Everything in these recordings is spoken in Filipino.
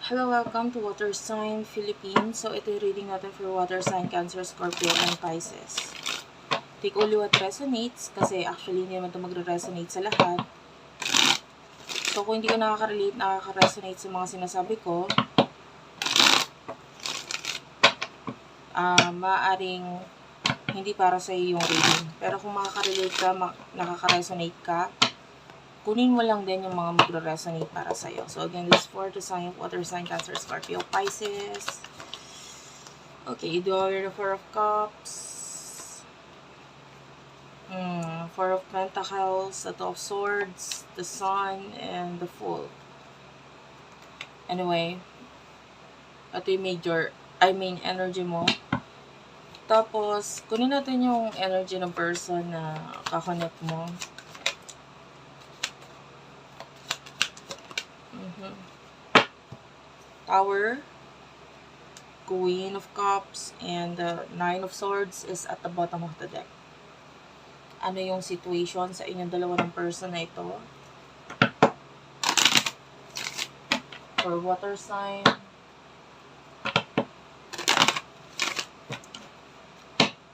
Hello, welcome to Water Sign Philippines. So, ito yung reading natin for Water Sign, Cancer, Scorpio, and Pisces. Take only what resonates kasi actually hindi naman ito magre-resonate sa lahat. So, kung hindi ka nakaka-resonate sa mga sinasabi ko, maaaring hindi para sa iyo yung reading. Pero kung makaka-relate ka, nakaka-resonate ka, kunin mo lang din yung mga magre-resonate para sa'yo. So, again, this is for the sign of Water Sign, Cancer, Scorpio, Pisces. Okay, you do have the Four of Cups. Four of Pentacles, the Two of Swords, the Sun, and the Fool. Anyway, ito yung energy mo. Tapos, kunin natin yung energy ng person na kakonect mo. Tower, Queen of Cups, and the Nine of Swords is at the bottom of the deck. Ano yung situation sa inyong dalawa ng person na ito? For water sign.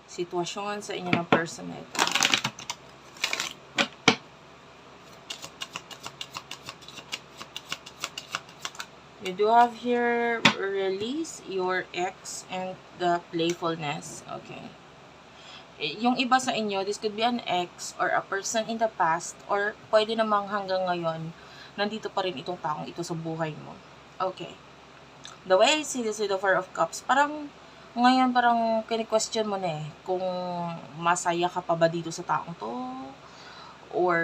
Sitwasyon sa inyo ng person na ito. You do have here release your ex and the playfulness. Okay. Yung iba sa inyo, this could be an ex or a person in the past or pwede namang hanggang ngayon, nandito pa rin itong taong ito sa buhay mo. Okay. The way I see this with the Four of Cups, parang ngayon parang kini-question mo na kung masaya ka pa ba dito sa taong to, or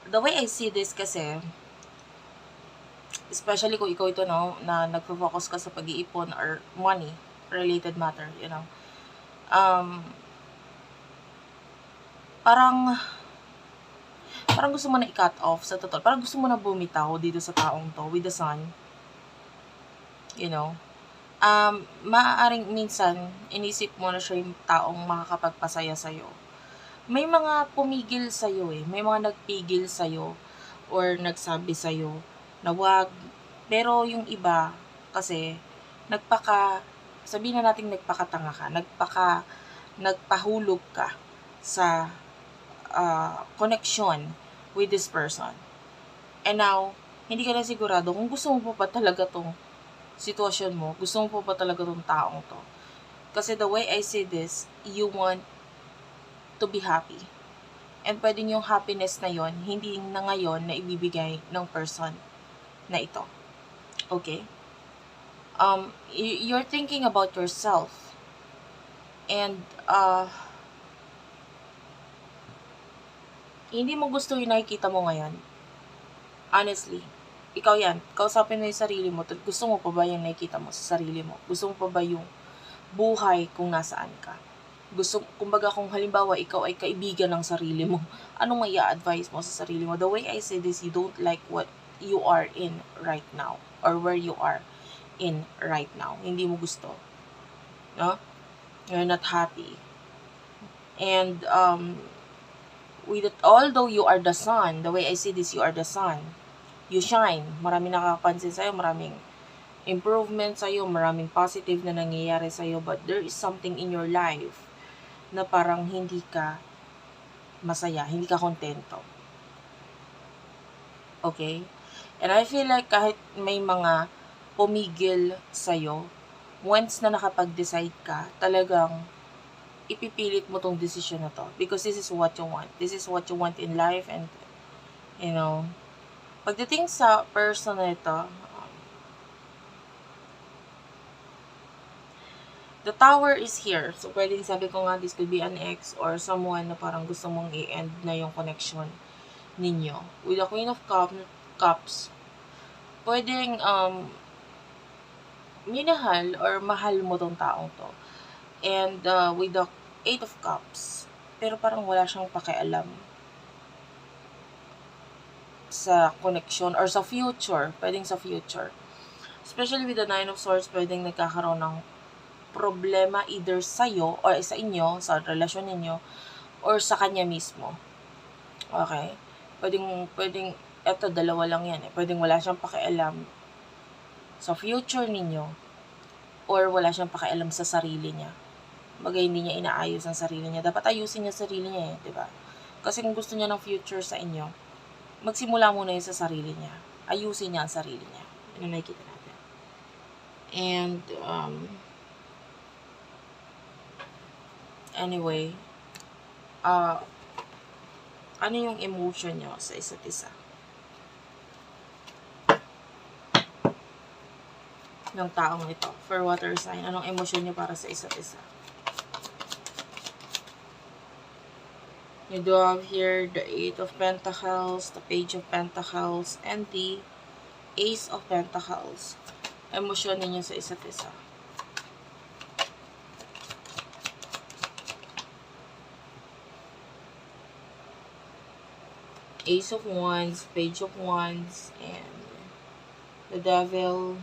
the way I see this kasi, especially kung ikaw ito, no, na nagfo-focus ka sa pag-iipon or money related matter, you know. Parang gusto mo na i-cut off sa totoo. Parang gusto mo na bumitaw dito sa taong to with the Sun. You know. Maaaring minsan inisip mo na siya yung taong makakapagpasaya sa'yo. May mga pumigil sa'yo may mga nagpigil sa'yo or nagsabi sa'yo na wag. Pero yung iba, kasi, sabihin na natin nagpakatanga ka, nagpahulog ka sa connection with this person. And now, hindi ka na sigurado kung gusto mo pa talaga tong sitwasyon mo, gusto mo pa talaga tong taong to. Kasi the way I see this, you want to be happy. And pwedeng yung happiness na yon hindi na ngayon na ibibigay ng person na ito. Okay? You're thinking about yourself. And, hindi mo gusto yung nakikita mo ngayon. Honestly. Ikaw yan. Kausapin mo yung sarili mo. Gusto mo pa ba yung nakikita mo sa sarili mo? Gusto mo pa ba yung buhay kung nasaan ka? Kumbaga kung halimbawa ikaw ay kaibigan ng sarili mo, anong may i-advise mo sa sarili mo? The way I say this, you don't like what you are in right now or where you are in right now. Hindi mo gusto. No? You're not happy. And although you are the sun, the way I see this, you are the sun. You shine. Maraming nakakapansin sa'yo, maraming improvement sa'yo, maraming positive na nangyayari sa'yo, but there is something in your life na parang hindi ka masaya, hindi ka kontento. Okay? And I feel like kahit may mga pumigil sa'yo, once na nakapag-decide ka, talagang ipipilit mo tong decision na to. Because this is what you want. This is what you want in life. And, you know, pagdating sa person na ito, the Tower is here. So, pwedeng sabi ko nga, this could be an ex or someone na parang gusto mong i-end na yung connection ninyo. With the Queen of Cups, pwedeng minahal or mahal mo tong taong to. And with the Eight of Cups, pero parang wala siyang pakialam sa connection or sa future. Pwedeng sa future. Especially with the Nine of Swords, pwedeng nagkakaroon ng problema either sa'yo or sa inyo, sa relasyon ninyo, or sa kanya mismo. Okay? Pwedeng, eto, dalawa lang yan Pwedeng wala siyang pakialam sa future ninyo, or wala siyang pakialam sa sarili niya. Bagay hindi niya inaayos ang sarili niya. Dapat ayusin niya sarili niya di ba? Kasi kung gusto niya ng future sa inyo, magsimula muna yun sa sarili niya. Ayusin niya ang sarili niya. Ano nakikita natin. And, anyway, ano yung emotion nyo sa isa't isa? Ng taong ito. For water sign, anong emotion nyo para sa isa't isa? You do have here the 8 of Pentacles, the Page of Pentacles, and the Ace of Pentacles. Emosyon ninyo sa isa't isa. Ace of Wands, Page of Wands, and the Devil.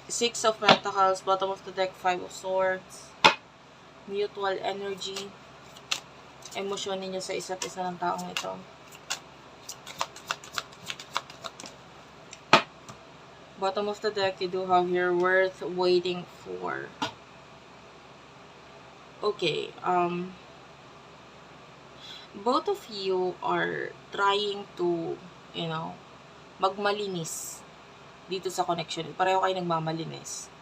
Six of Pentacles, bottom of the deck, 5 of Swords. Mutual energy. Emosyon ninyo sa isa't isa ng taong ito. Bottom of the deck, you do have your worth waiting for. Okay, both of you are trying to, magmalinis dito sa connection. Pareho kayo nagmamalinis.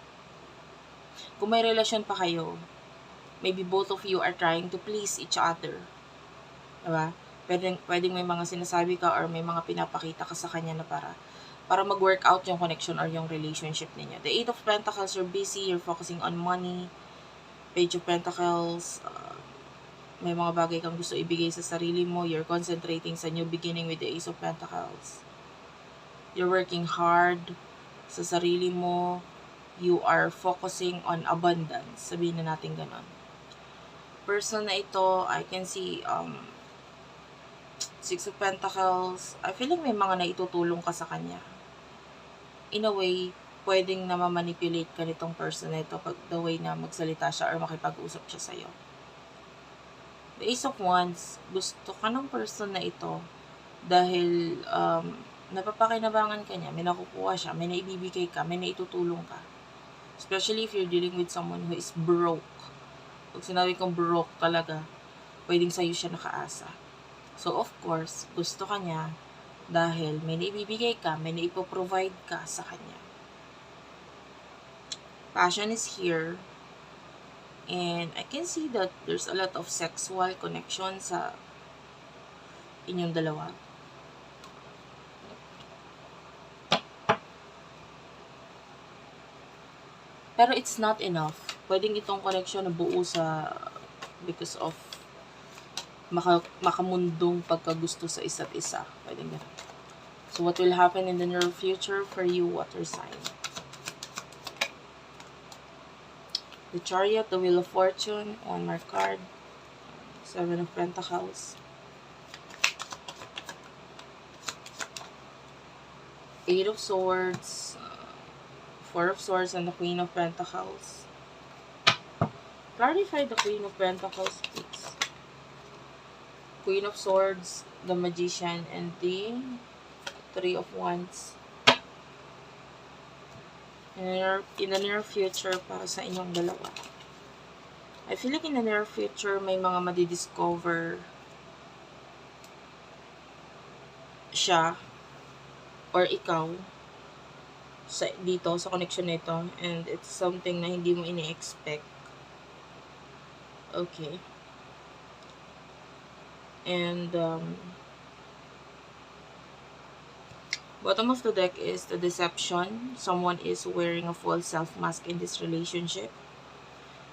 Kung may relasyon pa kayo, maybe both of you are trying to please each other. Diba? Pwedeng may mga sinasabi ka or may mga pinapakita ka sa kanya na para mag-work out yung connection or yung relationship ninyo. The 8 of Pentacles, you're busy, you're focusing on money. Page of Pentacles, may mga bagay kang gusto ibigay sa sarili mo. You're concentrating sa new beginning with the Ace of Pentacles. You're working hard sa sarili mo. You are focusing on abundance. Sabihin na natin ganon. Person na ito, I can see 6 of Pentacles. I feel like may mga naitutulong ka sa kanya. In a way, pwedeng na ma-manipulate ka nitong person na ito pag the way na magsalita siya or makipag-usap siya sa'yo. The Ace of Wands, gusto ka ng person na ito dahil napapakinabangan ka niya, may nakukuha siya, may naibibigay ka, may naitutulong ka. Especially if you're dealing with someone who is broke. Pag sinabi kong broke talaga, pwedeng sa'yo siya nakaasa. So, of course, gusto ka niya dahil may naibibigay ka, may naipoprovide ka sa kanya. Passion is here. And I can see that there's a lot of sexual connection sa inyong dalawa. Pero it's not enough. Pwedeng itong connection na buo sa because of makamundong pagkagusto sa isa't isa. Pwedeng ganun. So what will happen in the near future for you, water sign? The Chariot, the Wheel of Fortune, one more card. 7 of Pentacles. 8 of Swords. 4 of Swords and the Queen of Pentacles. Clarify the Queen of Pentacles, please. Queen of Swords, the Magician, and the 3 of Wands. In the near future, para sa inyong dalawa. I feel like in the near future, may mga madidiscover siya or ikaw dito sa connection nito, and it's something na hindi mo ini-expect. Okay. And bottom of the deck is the deception. Someone is wearing a false self-mask in this relationship.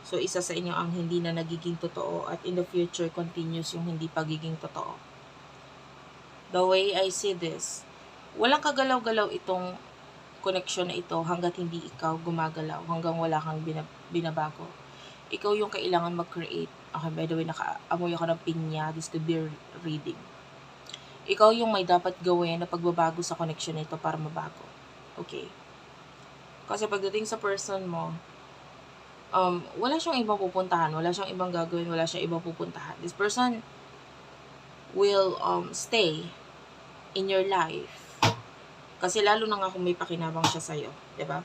So, isa sa inyo ang hindi na nagiging totoo at in the future, continues yung hindi pagiging totoo. The way I see this, walang kagalaw-galaw itong connection na ito hanggat hindi ikaw gumagalaw, hanggang wala kang binabago. Ikaw yung kailangan mag-create. Okay, by the way, nakaamoy ako ng pinya. This could be reading. Ikaw yung may dapat gawin na pagbabago sa connection na ito para mabago. Okay? Kasi pagdating sa person mo, wala siyang ibang pupuntahan, wala siyang ibang gagawin, wala siyang ibang pupuntahan. This person will stay in your life Kasi lalo na nga kung may pakinabang siya sa'yo. Diba?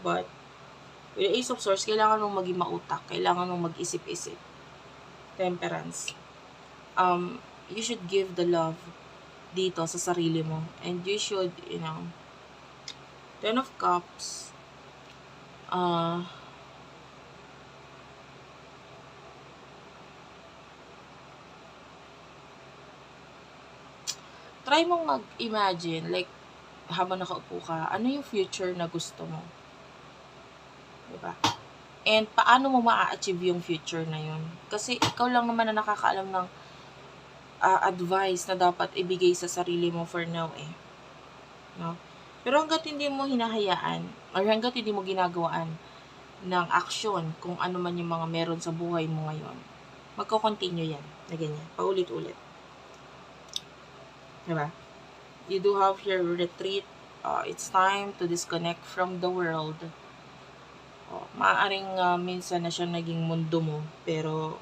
But, with the Ace of Swords, kailangan mong maging mautak. Kailangan mong mag-isip-isip. Temperance. You should give the love dito sa sarili mo. And you should, you know, Ten of Cups, try mong mag-imagine, like, habang nakaupo ka, ano yung future na gusto mo? Diba? And paano mo ma-achieve yung future na yun? Kasi ikaw lang naman na nakakaalam ng advice na dapat ibigay sa sarili mo for now eh. No? Pero hanggat hindi mo hinahayaan, or hanggat hindi mo ginagawaan ng action kung ano man yung mga meron sa buhay mo ngayon, magko-continue yan na ganyan, paulit-ulit. Diba? You do have your retreat. It's time to disconnect from the world. Maaaring minsan na siya naging mundo mo, pero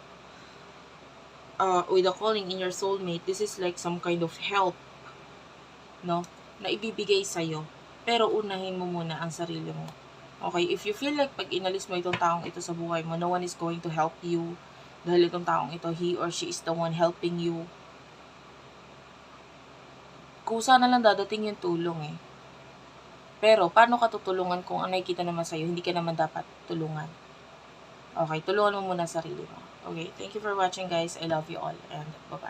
with the calling in your soulmate, this is like some kind of help, no, na ibibigay sa'yo. Pero unahin mo muna ang sarili mo. Okay, if you feel like pag inalis mo itong taong ito sa buhay mo, no one is going to help you, dahil itong taong ito, he or she is the one helping you, kusa na lang dadating yung tulong eh. Pero, paano ka tutulungan kung ang nakikita naman sa'yo, hindi ka naman dapat tulungan? Okay, tulungan mo muna sarili mo. Okay, thank you for watching guys. I love you all and bye-bye.